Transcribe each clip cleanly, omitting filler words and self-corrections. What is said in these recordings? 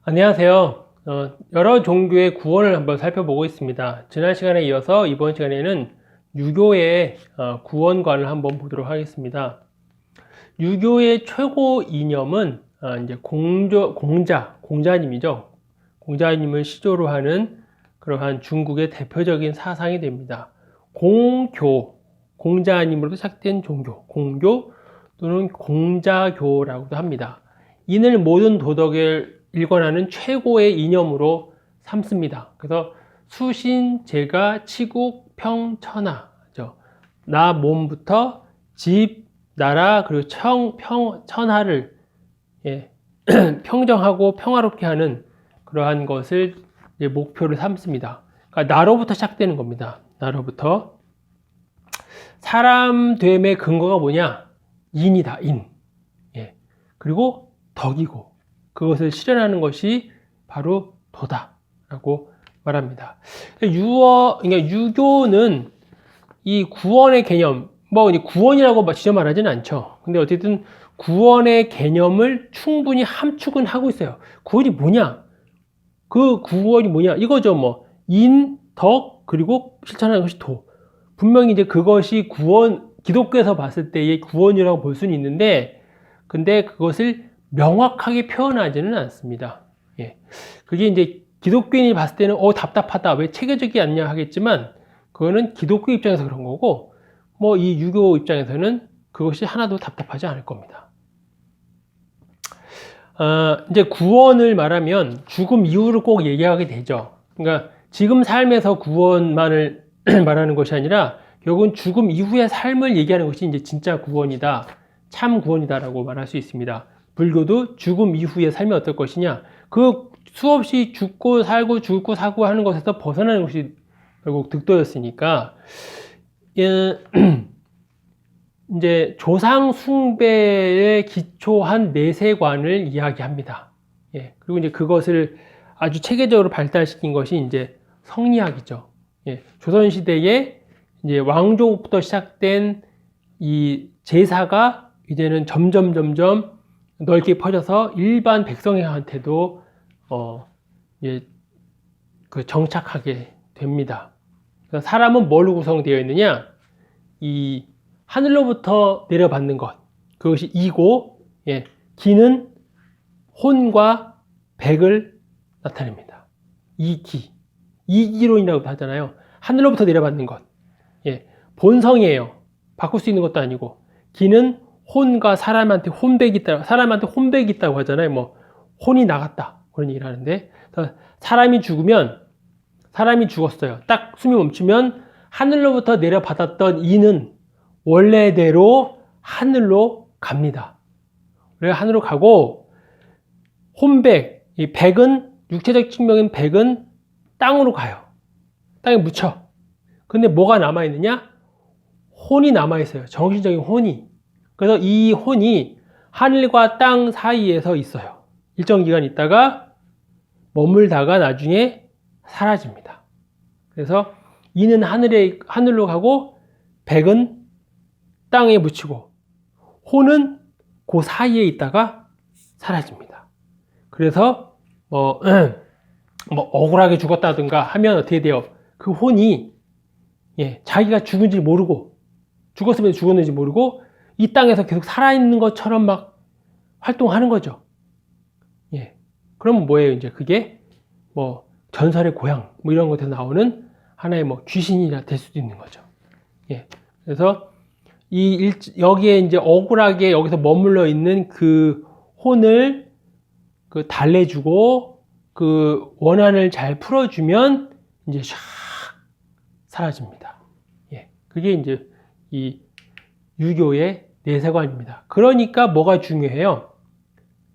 안녕하세요. 여러 종교의 구원을 한번 살펴보고 있습니다. 지난 시간에 이어서 이번 시간에는 유교의 구원관을 한번 보도록 하겠습니다. 유교의 최고 이념은 이제 공자님이죠. 공자님을 시조로 하는 그러한 중국의 대표적인 사상이 됩니다. 공자님으로 시작된 종교, 공교 또는 공자교라고도 합니다. 이는 모든 도덕을 일관하는 최고의 이념으로 삼습니다. 그래서 수신, 제가, 치국, 평, 천하죠. 나 몸부터 집, 나라, 그리고 천하를 평정하고 평화롭게 하는 그러한 것을 목표를 삼습니다. 그러니까 나로부터 시작되는 겁니다. 나로부터. 사람 됨의 근거가 뭐냐? 인이다, 인. 그리고 덕이고, 그것을 실현하는 것이 바로 도다라고 말합니다. 그러니까 유교는 이 구원의 개념, 구원이라고 직접 말하지는 않죠. 근데 어쨌든 구원의 개념을 충분히 함축은 하고 있어요. 구원이 뭐냐? 그 구원이 뭐냐? 이거죠. 인, 덕, 그리고 실천하는 것이 도. 분명히 이제 그것이 기독교에서 봤을 때의 구원이라고 볼 수는 있는데, 근데 그것을 명확하게 표현하지는 않습니다. 그게 이제 기독교인이 봤을 때는 답답하다, 왜 체계적이 않냐 하겠지만, 그거는 기독교 입장에서 그런 거고, 이 유교 입장에서는 그것이 하나도 답답하지 않을 겁니다. 이제 구원을 말하면 죽음 이후를 꼭 얘기하게 되죠. 그러니까 지금 삶에서 구원만을 말하는 것이 아니라 결국은 죽음 이후의 삶을 얘기하는 것이 이제 진짜 구원이다, 참 구원이다라고 말할 수 있습니다. 불교도 죽음 이후의 삶이 어떨 것이냐, 그 수없이 죽고 살고 하는 것에서 벗어나는 것이 결국 득도였으니까 이제 조상 숭배에 기초한 내세관을 이야기합니다. 그리고 이제 그것을 아주 체계적으로 발달시킨 것이 이제 성리학이죠. 조선 시대에 이제 왕조부터 시작된 이 제사가 이제는 점점 넓게 퍼져서 일반 백성한테도 정착하게 됩니다. 사람은 뭘로 구성되어 있느냐? 이 하늘로부터 내려받는 것, 그것이 이고, 기는 혼과 백을 나타냅니다. 이기론이라고 하잖아요. 하늘로부터 내려받는 것, 본성이에요. 바꿀 수 있는 것도 아니고. 기는 혼과 사람한테 혼백이 있다고 하잖아요. 혼이 나갔다, 그런 얘기를 하는데, 사람이 죽었어요. 딱 숨이 멈추면 하늘로부터 내려받았던 이는 원래대로 하늘로 갑니다. 그래서 하늘로 가고, 혼백, 이 백은, 육체적 측면인 백은 땅으로 가요. 땅에 묻혀. 근데 뭐가 남아있느냐? 혼이 남아있어요. 정신적인 혼이. 그래서 이 혼이 하늘과 땅 사이에서 있어요. 일정 기간 있다가 머물다가 나중에 사라집니다. 그래서 이는 하늘로 가고, 백은 땅에 묻히고, 혼은 그 사이에 있다가 사라집니다. 그래서 억울하게 죽었다든가 하면 어떻게 돼요? 그 혼이 자기가 죽은지 모르고, 죽었으면 죽었는지 모르고 이 땅에서 계속 살아있는 것처럼 막 활동하는 거죠. 그러면 뭐예요? 이제 그게 전설의 고향 이런 것에서 나오는 하나의 귀신이라 될 수도 있는 거죠. 그래서 여기에 이제 억울하게 여기서 머물러 있는 그 혼을 달래주고 그 원한을 잘 풀어주면 이제 샥 사라집니다. 그게 이제 이 유교의 내세관입니다. 그러니까 뭐가 중요해요?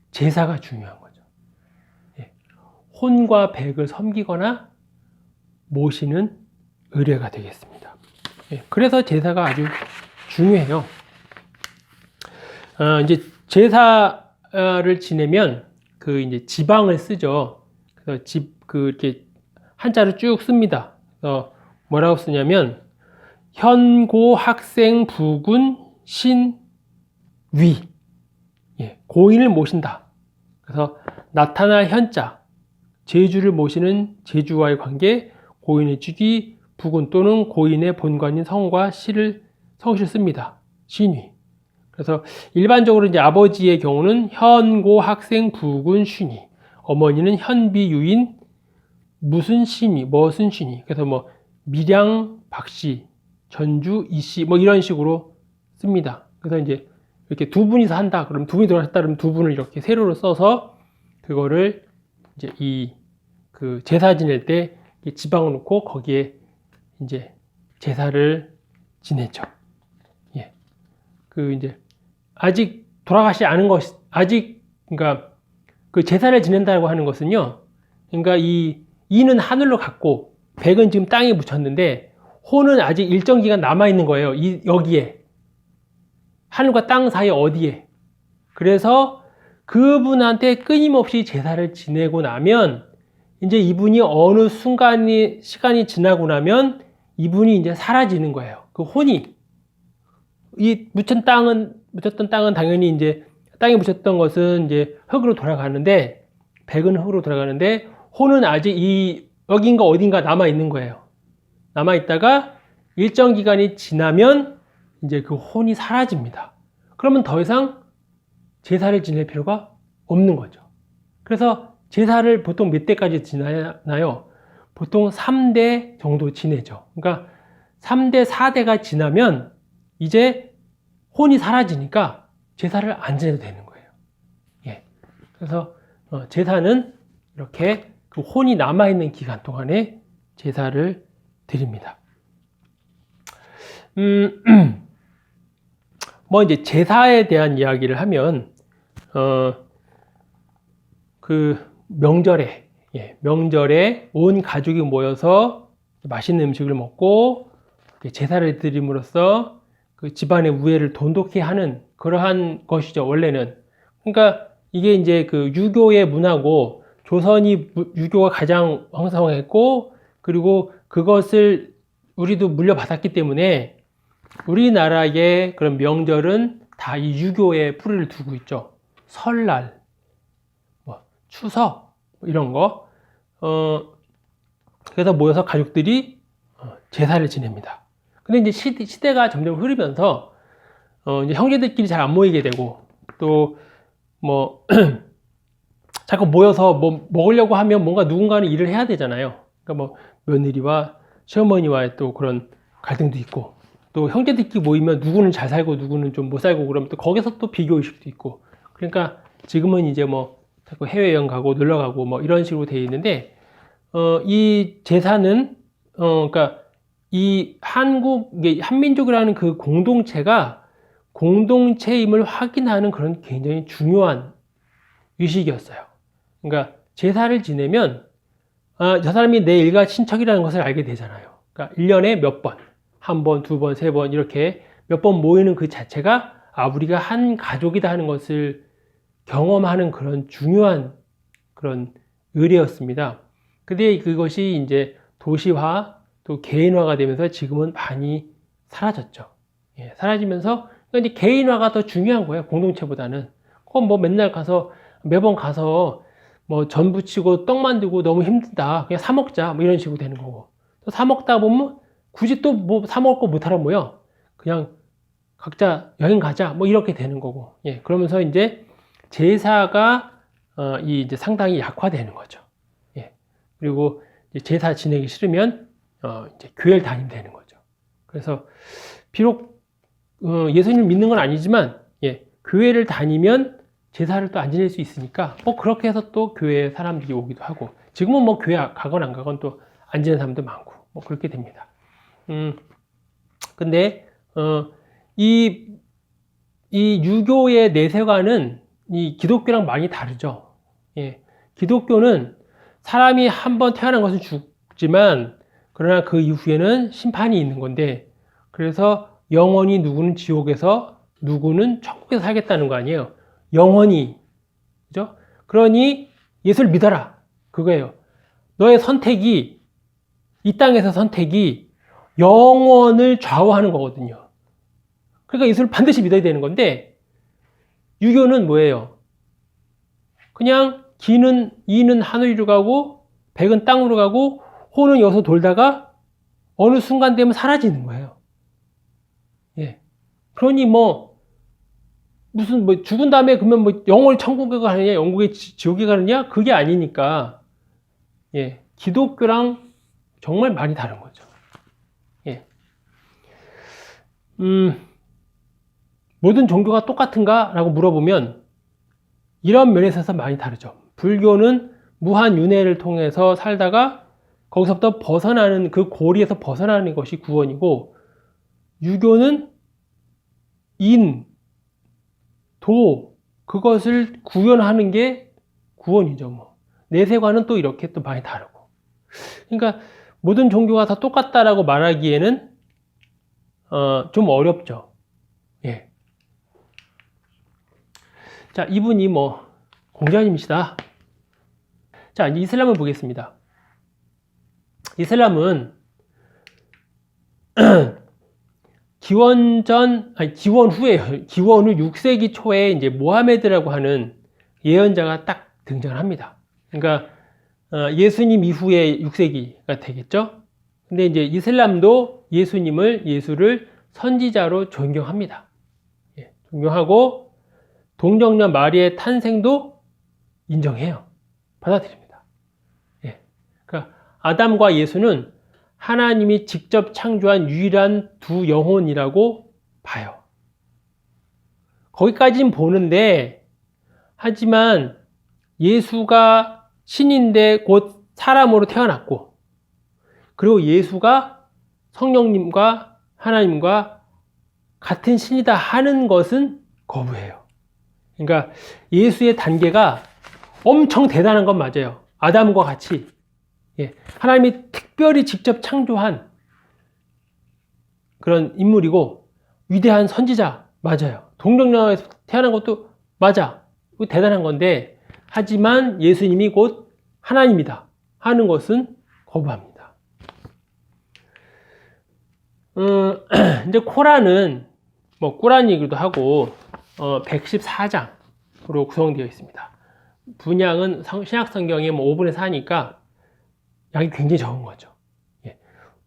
제사가 중요한 거죠. 혼과 백을 섬기거나 모시는 의례가 되겠습니다. 그래서 제사가 아주 중요해요. 이제 제사를 지내면 이제 지방을 쓰죠. 그래서 이렇게 한자로 쭉 씁니다. 그래서 뭐라고 쓰냐면 현고 학생 부군 신 위, 고인을 모신다. 그래서 나타나 현자, 제주를 모시는 제주와의 관계, 고인의 주기, 부군 또는 고인의 본관인 성과 성씨를 씁니다. 신위. 그래서 일반적으로 이제 아버지의 경우는 현고 학생 부군 신위, 어머니는 현비 유인 무슨 신위, 무슨 신위. 그래서 뭐 밀양 박씨, 전주 이씨 뭐 이런 식으로 씁니다. 그래서 이제 이렇게 두 분이서 한다. 그럼 두 분이 돌아갔다 그러면 두 분을 이렇게 세로로 써서 그거를 이제 그 제사 지낼 때 지방을 놓고 거기에 이제 제사를 지내죠. 예. 그 이제 아직 돌아가시 않은 것, 그러니까 그 제사를 지낸다고 하는 것은요. 그러니까 이는 하늘로 갔고 백은 지금 땅에 묻혔는데 호는 아직 일정 기간 남아 있는 거예요. 여기에 하늘과 땅 사이 어디에. 그래서 그분한테 끊임없이 제사를 지내고 나면 이제 이분이 어느 시간이 지나고 나면 이분이 이제 사라지는 거예요. 그 혼이 묻혔던 땅은 당연히 이제 땅에 묻혔던 것은 이제 흙으로 돌아가는데 백은 흙으로 돌아가는데 혼은 아직 여긴가 어딘가 남아 있는 거예요. 남아 있다가 일정 기간이 지나면 이제 그 혼이 사라집니다. 그러면 더 이상 제사를 지낼 필요가 없는 거죠. 그래서 제사를 보통 몇 대까지 지나나요? 보통 3대 정도 지내죠. 그러니까 3대, 4대가 지나면 이제 혼이 사라지니까 제사를 안 지내도 되는 거예요. 예. 그래서 제사는 이렇게 그 혼이 남아있는 기간 동안에 제사를 드립니다. 뭐 이제 제사에 대한 이야기를 하면 그 명절에 온 가족이 모여서 맛있는 음식을 먹고 제사를 드림으로써 그 집안의 우애를 돈독히 하는 그러한 것이죠, 원래는. 그러니까 이게 이제 그 유교의 문화고 조선이 유교가 가장 왕성했고 그리고 그것을 우리도 물려받았기 때문에 우리나라의 그런 명절은 다 이 유교의 뿌리를 두고 있죠. 설날, 뭐 추석 이런 거. 그래서 모여서 가족들이 제사를 지냅니다. 근데 이제 시대가 점점 흐르면서 이제 형제들끼리 잘 안 모이게 되고 또 뭐 자꾸 모여서 뭐 먹으려고 하면 뭔가 누군가는 일을 해야 되잖아요. 그러니까 뭐 며느리와 시어머니와의 또 그런 갈등도 있고 또 형제들끼리 모이면 누구는 잘 살고 누구는 좀 못 살고 그러면 또 거기서 또 비교 의식도 있고 그러니까 지금은 이제 뭐 자꾸 해외여행 가고 놀러 가고 뭐 이런 식으로 되어 있는데 이 제사는 그러니까 이 한민족이라는 그 공동체가 공동체임을 확인하는 그런 굉장히 중요한 의식이었어요. 그러니까 제사를 지내면 저 사람이 내 일가 친척이라는 것을 알게 되잖아요. 그러니까 1년에 몇 번, 한 번, 두 번, 세 번 이렇게 몇 번 모이는 그 자체가 우리가 한 가족이다 하는 것을 경험하는 그런 중요한 그런 의례였습니다. 근데 그것이 이제 도시화 또 개인화가 되면서 지금은 많이 사라졌죠. 예, 사라지면서 그러니까 이제 개인화가 더 중요한 거예요. 공동체보다는. 그건 뭐 맨날 매번 가서 뭐 전 부치고 떡 만들고 너무 힘들다. 그냥 사 먹자. 뭐 이런 식으로 되는 거고. 또 사 먹다 보면 굳이 또 뭐 사 먹을 거 못하러 모여. 그냥 각자 여행 가자. 뭐 이렇게 되는 거고. 예, 그러면서 이제 제사가 이제 상당히 약화되는 거죠. 예. 그리고 이제 제사 지내기 싫으면 이제 교회를 다니면 되는 거죠. 그래서 비록 예수님을 믿는 건 아니지만 예, 교회를 다니면 제사를 또 안 지낼 수 있으니까 그렇게 해서 또 교회에 사람들이 오기도 하고 지금은 뭐 교회 가건 안 가건 또 안 지내는 사람도 많고 뭐 그렇게 됩니다. 근데 이 유교의 내세관은 이 기독교랑 많이 다르죠. 예, 기독교는 사람이 한번 태어난 것은 죽지만 그러나 그 이후에는 심판이 있는 건데 그래서 영원히 누구는 지옥에서 누구는 천국에서 살겠다는 거 아니에요. 영원히. 그죠? 그러니 예수를 믿어라. 그거예요. 너의 선택이 이 땅에서 선택이 영원을 좌우하는 거거든요. 그러니까 예수를 반드시 믿어야 되는 건데 유교는 뭐예요? 그냥 이는 하늘 위로 가고 백은 땅으로 가고 호는 여기서 돌다가 어느 순간 되면 사라지는 거예요. 예. 그러니 무슨 죽은 다음에 그러면 영원히 천국에 가느냐 영국에 지옥에 가느냐 그게 아니니까 예. 기독교랑 정말 많이 다른 거죠. 예. 모든 종교가 똑같은가? 라고 물어보면 이런 면에 있어서 많이 다르죠. 불교는 무한윤회를 통해서 살다가 거기서부터 벗어나는 그 고리에서 벗어나는 것이 구원이고 유교는 그것을 구현하는 게 구원이죠. 내세관은 또 이렇게 또 많이 다르고 그러니까 모든 종교가 다 똑같다라고 말하기에는 좀 어렵죠. 예. 자, 이분이 공자님이시다. 자, 이슬람을 보겠습니다. 이슬람은 기원 후에, 기원 후 6세기 초에 이제 모하메드라고 하는 예언자가 딱 등장을 합니다. 그러니까 예수님 이후에 6세기가 되겠죠. 근데 이제 이슬람도 예수를 선지자로 존경합니다. 예, 존경하고 동정녀 마리의 탄생도 인정해요. 받아들입니다. 예, 그러니까 아담과 예수는 하나님이 직접 창조한 유일한 두 영혼이라고 봐요. 거기까지는 보는데 하지만 예수가 신인데 곧 사람으로 태어났고 그리고 예수가 성령님과 하나님과 같은 신이다 하는 것은 거부해요. 그러니까 예수의 단계가 엄청 대단한 건 맞아요. 아담과 같이 하나님이 특별히 직접 창조한 그런 인물이고 위대한 선지자 맞아요. 동정녀에서 태어난 것도 맞아. 대단한 건데 하지만 예수님이 곧 하나님이다 하는 것은 거부합니다. 이제 코란은 꾸란이기도 하고 114장으로 구성되어 있습니다. 분량은 신약 성경의 5분의 4니까 양이 굉장히 적은 거죠. 예.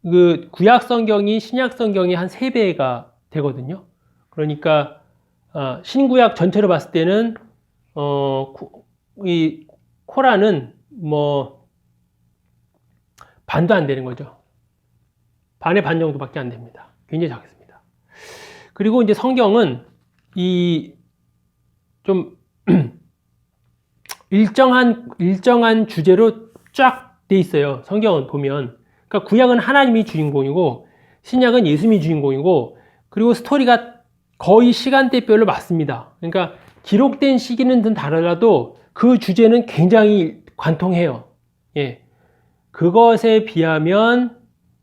그 구약 성경이 신약 성경의 한 3배가 되거든요. 그러니까 신구약 전체로 봤을 때는 이 코란은 반도 안 되는 거죠. 반의 반 정도밖에 안 됩니다. 굉장히 작습니다. 그리고 이제 성경은 좀 일정한 주제로 쫙 돼 있어요. 성경은 보면. 그러니까 구약은 하나님이 주인공이고 신약은 예수님이 주인공이고 그리고 스토리가 거의 시간대별로 맞습니다. 그러니까 기록된 시기는 좀 다르더라도 그 주제는 굉장히 관통해요. 예. 그것에 비하면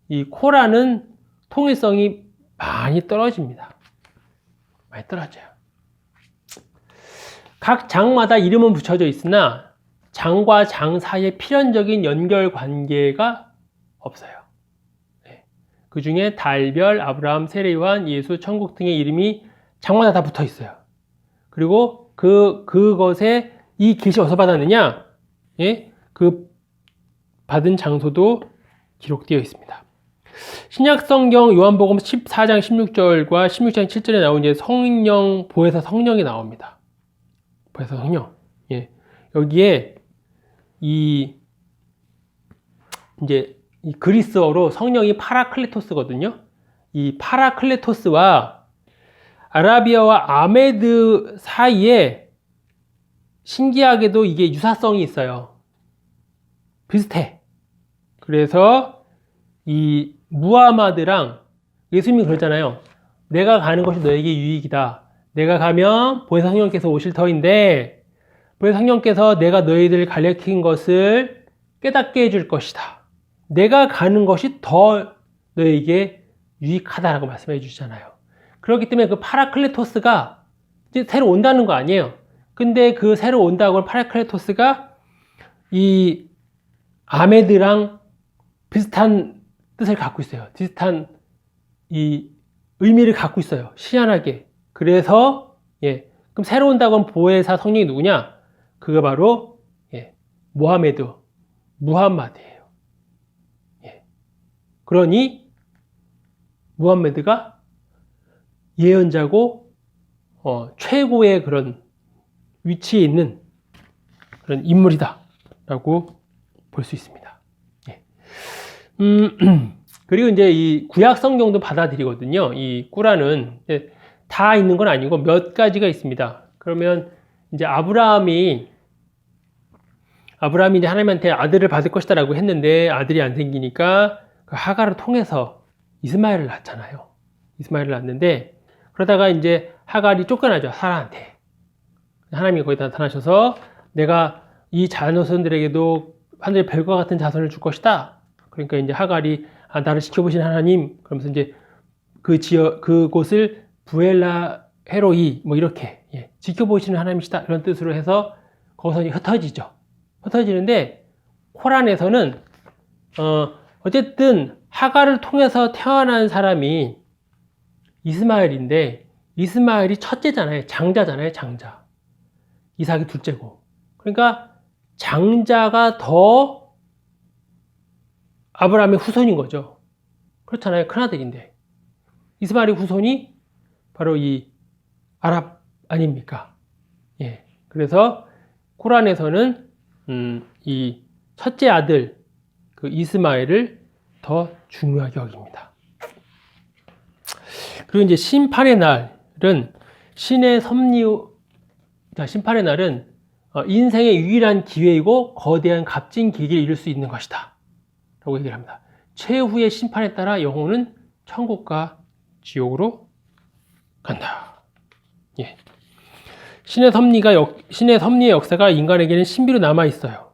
이 코란은 통일성이 많이 떨어집니다. 많이 떨어져요. 각 장마다 이름은 붙여져 있으나 장과 장 사이에 필연적인 연결 관계가 없어요. 네. 그 중에 달별, 아브라함, 세례요한, 예수, 천국 등의 이름이 장마다 다 붙어 있어요. 그리고 그것에 이 계시 어디서 받았느냐? 예? 그 받은 장소도 기록되어 있습니다. 신약성경 요한복음 14장 16절과 16장 7절에 나온 이제 성령, 보혜사 성령이 나옵니다. 보혜사 성령. 예. 여기에 이제 이 그리스어로 성령이 파라클레토스거든요. 이 파라클레토스와 아라비아와 아메드 사이에 신기하게도 이게 유사성이 있어요. 비슷해. 그래서 이 무하마드랑 예수님이 그러잖아요. 내가 가는 것이 너에게 유익이다. 내가 가면 보혜사 성령께서 오실 터인데 보혜사 성령께서 내가 너희들을 가르친 것을 깨닫게 해줄 것이다. 내가 가는 것이 더 너에게 유익하다라고 말씀해 주시잖아요. 그렇기 때문에 그 파라클레토스가 이제 새로 온다는 거 아니에요. 근데 그 새로 온다고 하는 파라클레토스가 이 아메드랑 비슷한 뜻을 갖고 있어요. 비슷한 이 의미를 갖고 있어요. 희한하게. 그래서 그럼 새로 온다고 하면 보혜사 성령이 누구냐? 그가 바로 무함마드예요. 그러니 무함마드가 예언자고 최고의 그런 위치에 있는 그런 인물이다 라고 볼 수 있습니다. 그리고 이제 이 구약 성경도 받아들이거든요. 이 꾸란은 다 있는 건 아니고 몇 가지가 있습니다. 그러면 이제 아브라함이 이제 하나님한테 아들을 받을 것이다라고 했는데 아들이 안 생기니까 그 하갈을 통해서 이스마엘을 낳잖아요. 이스마엘을 낳는데 그러다가 이제 하갈이 쫓겨나죠. 사라한테. 하나님이 거기다 나타나셔서 내가 이 자녀손들에게도 하늘의 별과 같은 자손을 줄 것이다. 그러니까 이제 하갈이 나를 지켜보신 하나님 그러면서 이제 그곳을 부엘라 헤로이 뭐 이렇게 지켜보시는 하나님이시다 이런 뜻으로 해서 거기서 이제 흩어지죠. 흩어지는데 코란에서는 어쨌든 하갈을 통해서 태어난 사람이 이스마엘인데 이스마엘이 첫째잖아요. 장자잖아요. 장자. 이삭이 둘째고. 그러니까 장자가 더 아브라함의 후손인 거죠. 그렇잖아요. 큰아들인데. 이스마엘의 후손이 바로 이 아랍 아닙니까? 그래서 코란에서는 이 첫째 아들 그 이스마엘을 더 중요하게 여깁니다. 그리고 이제 심판의 날은 심판의 날은 인생의 유일한 기회이고 거대한 값진 계기를 이룰 수 있는 것이다 라고 얘기를 합니다. 최후의 심판에 따라 영혼은 천국과 지옥으로 간다. 신의 섭리의 역사가 인간에게는 신비로 남아 있어요.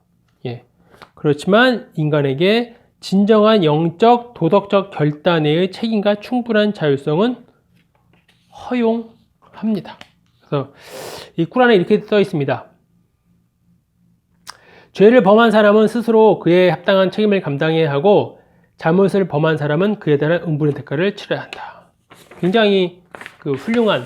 그렇지만 인간에게 진정한 영적, 도덕적 결단의 책임과 충분한 자율성은 허용합니다. 그래서 이 꾸란에 이렇게 써 있습니다. 죄를 범한 사람은 스스로 그에 합당한 책임을 감당해야 하고 잘못을 범한 사람은 그에 대한 응분의 대가를 치러야 한다. 굉장히 훌륭한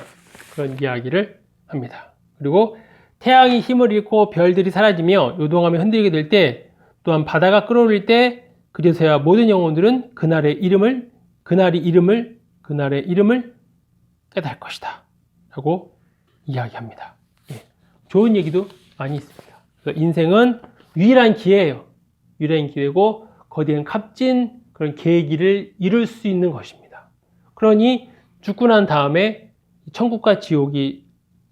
그런 이야기를 합니다. 그리고 태양이 힘을 잃고 별들이 사라지며 요동하며 흔들리게 될 때 또한 바다가 끓어오를 때 그제서야 모든 영혼들은 그날의 이름을 깨달을 것이다 라고 이야기합니다. 좋은 얘기도 많이 있습니다. 그래서 인생은 유일한 기회예요. 유일한 기회고 거대한 값진 그런 계기를 이룰 수 있는 것입니다. 그러니 죽고 난 다음에 천국과 지옥이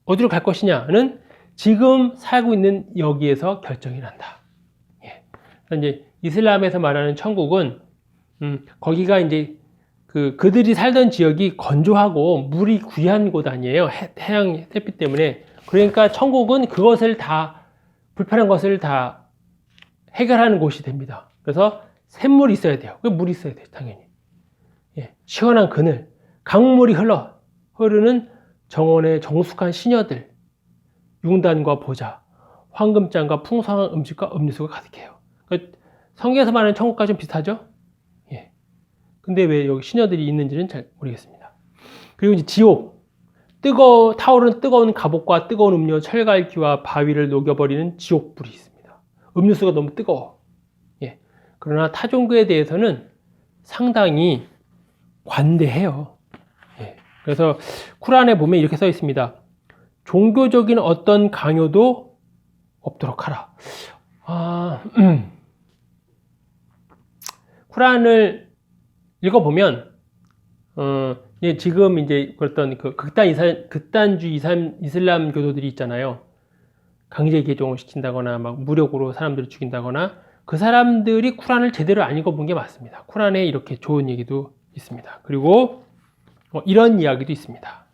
어디로 갈 것이냐는 지금 살고 있는 여기에서 결정이 난다. 이제 이슬람에서 말하는 천국은 거기가 이제 그들이 살던 지역이 건조하고 물이 귀한 곳 아니에요. 태양 햇빛 때문에. 그러니까 천국은 그것을 다 불편한 것을 다 해결하는 곳이 됩니다. 그래서 샘물이 있어야 돼요. 물이 있어야 돼요. 당연히. 시원한 그늘, 강물이 흐르는 정원의 정숙한 시녀들, 융단과 보자, 황금장과 풍성한 음식과 음료수가 가득해요. 그러니까 성경에서 말하는 천국과 좀 비슷하죠? 근데 왜 여기 시녀들이 있는지는 잘 모르겠습니다. 그리고 이제 지옥. 타오르는 뜨거운 갑옷과 뜨거운 음료, 철갈기와 바위를 녹여버리는 지옥불이 있습니다. 음료수가 너무 뜨거워. 그러나 타종교에 대해서는 상당히 관대해요. 그래서 쿠란에 보면 이렇게 써 있습니다. 종교적인 어떤 강요도 없도록 하라. 쿠란을 읽어보면, 지금 이제 어떤 극단주의 이슬람 교도들이 있잖아요. 강제 개종을 시킨다거나, 막 무력으로 사람들을 죽인다거나, 그 사람들이 쿠란을 제대로 안 읽어본 게 맞습니다. 쿠란에 이렇게 좋은 얘기도 있습니다. 그리고 이런 이야기도 있습니다.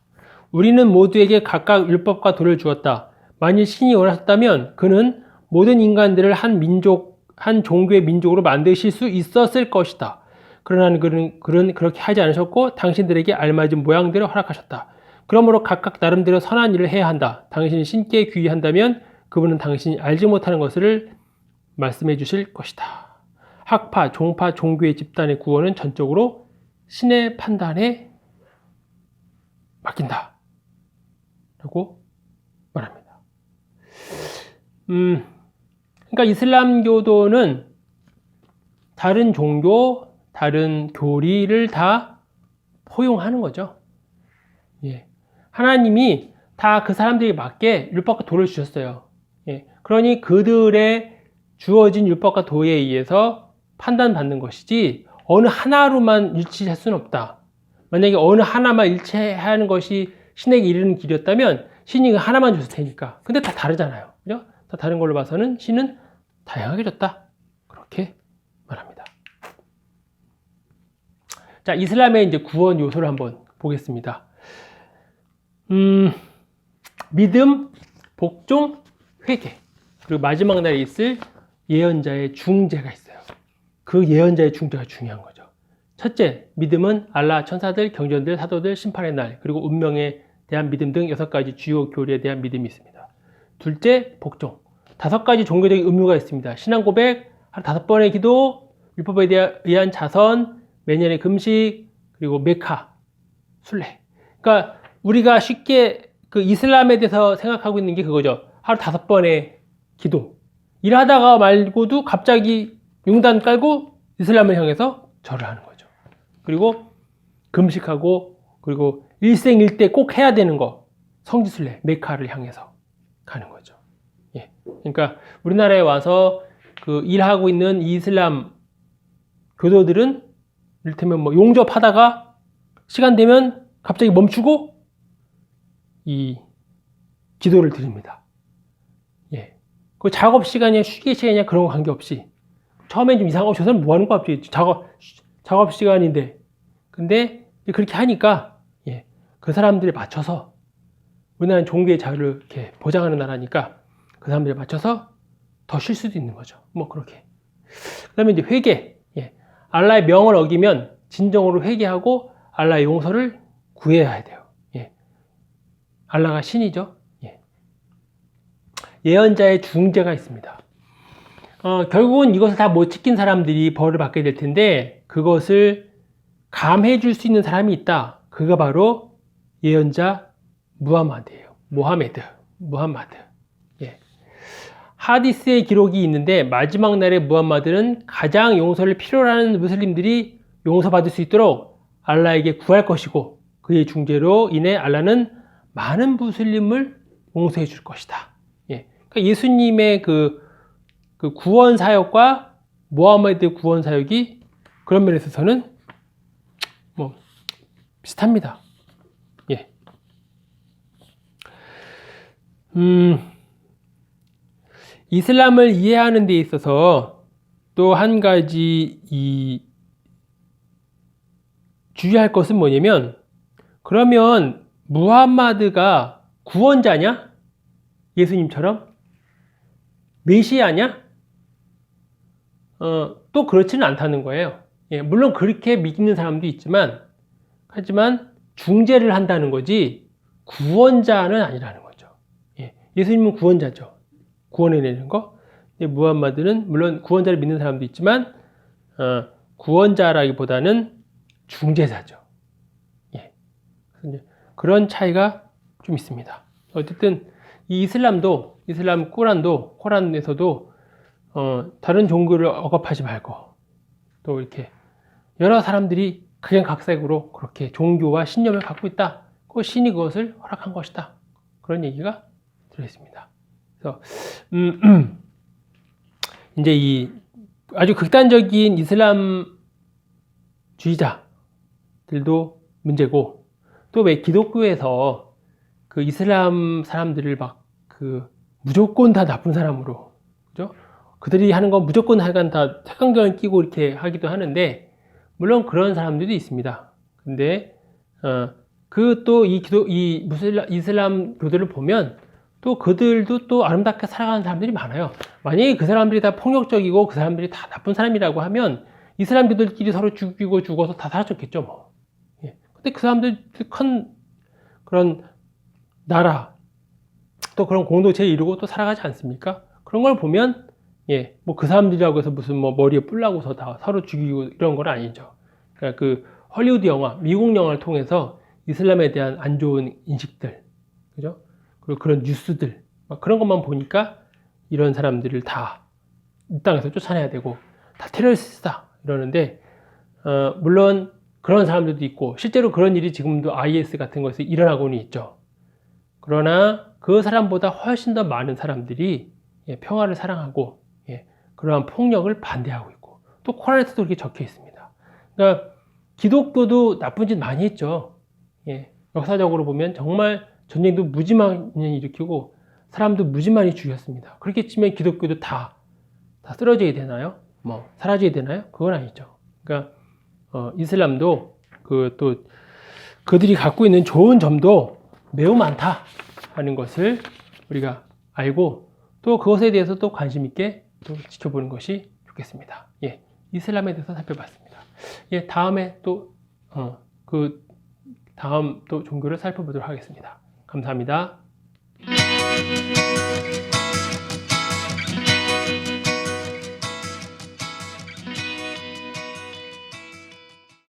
우리는 모두에게 각각 율법과 도를 주었다. 만일 신이 원하셨다면 그는 모든 인간들을 한 종교의 민족으로 만드실 수 있었을 것이다. 그러나 그는 그렇게 하지 않으셨고 당신들에게 알맞은 모양대로 허락하셨다. 그러므로 각각 나름대로 선한 일을 해야 한다. 당신이 신께 귀의한다면 그분은 당신이 알지 못하는 것을 말씀해 주실 것이다. 학파, 종파, 종교의 집단의 구원은 전적으로 신의 판단에 맡긴다. 라고 말합니다. 그러니까 이슬람교도는 다른 종교, 다른 교리를 다 포용하는 거죠. 예. 하나님이 다 그 사람들에게 맞게 율법과 도를 주셨어요. 예. 그러니 그들의 주어진 율법과 도에 의해서 판단받는 것이지 어느 하나로만 일치할 수는 없다. 만약에 어느 하나만 일치하는 것이 신에게 이르는 길이었다면 신이 그 하나만 줬을 테니까. 근데 다 다르잖아요. 그죠? 다 다른 걸로 봐서는 신은 다양하게 줬다. 그렇게 말합니다. 자, 이슬람의 이제 구원 요소를 한번 보겠습니다. 믿음, 복종, 회개. 그리고 마지막 날에 있을 예언자의 중재가 있어요. 그 예언자의 중재가 중요한 거죠. 첫째, 믿음은 알라, 천사들, 경전들, 사도들, 심판의 날, 그리고 운명에 대한 믿음 등 6가지 주요 교리에 대한 믿음이 있습니다. 둘째, 복종. 5가지 종교적인 의무가 있습니다. 신앙 고백, 하루 5번의 기도, 율법에 의한 자선, 매년의 금식, 그리고 메카, 순례. 그러니까 우리가 쉽게 그 이슬람에 대해서 생각하고 있는 게 그거죠. 하루 5번의 기도. 일하다가 말고도 갑자기 융단 깔고 이슬람을 향해서 절을 하는 거죠. 그리고 금식하고, 그리고 일생일대 꼭 해야 되는 거, 성지순례, 메카를 향해서 가는 거죠. 예. 그러니까 우리나라에 와서 그 일하고 있는 이슬람 교도들은 이를테면 뭐 용접하다가 시간 되면 갑자기 멈추고 이 기도를 드립니다. 예. 그 작업 시간이냐 쉬기 시간이냐 그런 거 관계없이 처음엔 좀 이상하고 저 사람 뭐 하는 거야? 갑자기 작업 시간인데. 근데 그렇게 하니까 예. 그 사람들에 맞춰서 우리나라는 종교의 자유를 이렇게 보장하는 나라니까 그 사람들에 맞춰서 더 쉴 수도 있는 거죠. 뭐 그렇게. 그다음에 이제 회개. 예. 알라의 명을 어기면 진정으로 회개하고 알라의 용서를 구해야 돼요. 예. 알라가 신이죠. 예. 예언자의 중재가 있습니다. 결국은 이것을 다 못 지킨 사람들이 벌을 받게 될 텐데 그것을 감해 줄 수 있는 사람이 있다. 그가 바로 예언자 무함마드예요. 무하마드. 예. 하디스의 기록이 있는데 마지막 날에 무함마드는 가장 용서를 필요로 하는 무슬림들이 용서받을 수 있도록 알라에게 구할 것이고 그의 중재로 인해 알라는 많은 무슬림을 용서해 줄 것이다. 예. 그러니까 예수님의 그 구원 사역과 무함마드의 구원 사역이 그런 면에 있어서는 뭐 비슷합니다. 예. 이슬람을 이해하는 데 있어서 또 한 가지 주의할 것은 뭐냐면 그러면 무함마드가 구원자냐? 예수님처럼? 메시아냐? 또 그렇지는 않다는 거예요. 예, 물론 그렇게 믿는 사람도 있지만 하지만 중재를 한다는 거지 구원자는 아니라는 거죠. 예, 예수님은 구원자죠. 구원해내는 거. 무함마드는 물론 구원자를 믿는 사람도 있지만 구원자라기보다는 중재자죠. 예, 그런 차이가 좀 있습니다. 어쨌든 이 이슬람 코란에서도 다른 종교를 억압하지 말고 또 이렇게 여러 사람들이 각양각색으로 그렇게 종교와 신념을 갖고 있다. 그 신이 그것을 허락한 것이다. 그런 얘기가 들어있습니다. 그래서 이제 이 아주 극단적인 이슬람주의자들도 문제고 또 왜 기독교에서 그 이슬람 사람들을 막 무조건 다 나쁜 사람으로 그죠? 그들이 하는 건 무조건 하여간 다 색안경을 끼고 이렇게 하기도 하는데 물론 그런 사람들도 있습니다. 근데 그 또 이 이슬람 교도를 보면 또 그들도 또 아름답게 살아가는 사람들이 많아요. 만약에 그 사람들이 다 폭력적이고 그 사람들이 다 나쁜 사람이라고 하면 이슬람 교도들끼리 서로 죽이고 죽어서 다 사라졌겠죠, 뭐. 예. 근데 그 사람들 큰 그런 나라 또 그런 공동체를 이루고 또 살아가지 않습니까? 그런 걸 보면 예, 뭐 그 사람들이라고 해서 무슨 뭐 머리에 뿔 나고서 다 서로 죽이고 이런 건 아니죠. 그러니까 그 헐리우드 영화, 미국 영화를 통해서 이슬람에 대한 안 좋은 인식들, 그죠? 그리고 그런 뉴스들, 막 그런 것만 보니까 이런 사람들을 다 이 땅에서 쫓아내야 되고 다 테러리스트다 이러는데 물론 그런 사람들도 있고 실제로 그런 일이 지금도 IS 같은 것에 일어나고는 있죠. 그러나 그 사람보다 훨씬 더 많은 사람들이 평화를 사랑하고 그러한 폭력을 반대하고 있고 또 코란에서도 그렇게 적혀 있습니다. 그러니까 기독교도 나쁜 짓 많이 했죠. 역사적으로 보면 정말 전쟁도 무지 많이 일으키고 사람도 무지 많이 죽였습니다. 그렇게 치면 기독교도 다 쓰러져야 되나요? 뭐 사라져야 되나요? 그건 아니죠. 그러니까 이슬람도 또 그들이 갖고 있는 좋은 점도 매우 많다 하는 것을 우리가 알고 또 그것에 대해서 또 관심 있게 또 지켜보는 것이 좋겠습니다. 이슬람에 대해서 살펴봤습니다. 다음에 또 다음 또 종교를 살펴보도록 하겠습니다. 감사합니다.